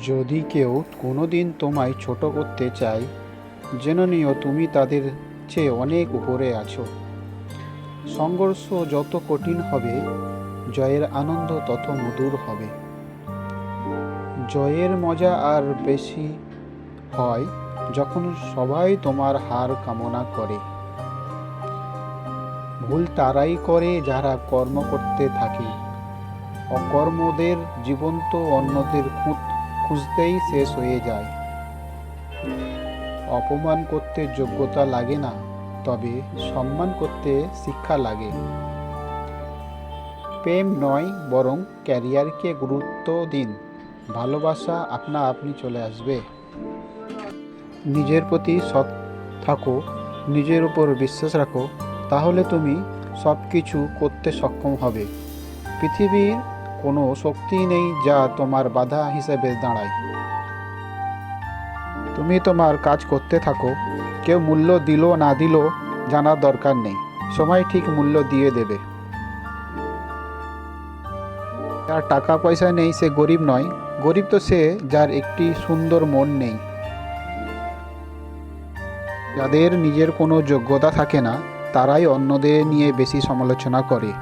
যদি কেউ কোনোদিন তোমায় ছোট করতে চায়, জেনে নিও তুমি তাদের চেয়ে অনেক উপরে আছো। সংঘর্ষ যত কঠিন হবে, জয়ের আনন্দ তত মধুর হবে। জয়ের মজা আর বেশি হয় যখন সবাই তোমার হার কামনা করে। ভুল তারাই করে যারা কর্ম করতে থাকে। অকর্মদের জীবন তো অন্যদের খুঁজতেই শেষ হয়ে যায়। অপমান করতে যোগ্যতা লাগে না, তবে সম্মান করতে শিক্ষা লাগে। প্রেম নয়, বরং ক্যারিয়ারকে গুরুত্ব দিন। ভালোবাসা আপনা আপনি চলে আসবে। নিজের প্রতি সৎ থাকো, নিজের উপর বিশ্বাস রাখো, তাহলে তুমি সব কিছু করতে সক্ষম হবে। পৃথিবীর কোনো শক্তি নেই যা তোমার বাধা হিসেবে দাঁড়ায়। তুমি তোমার কাজ করতে থাকো, কেউ মূল্য দিল না দিল জানার দরকার নেই, সময় ঠিক মূল্য দিয়ে দেবে। যার টাকা পয়সা নেই সে গরিব নয়, গরিব তো সে যার একটি সুন্দর মন নেই। যাদের নিজের কোনো যোগ্যতা থাকে না, তারাই অন্যদের নিয়ে বেশি সমালোচনা করে।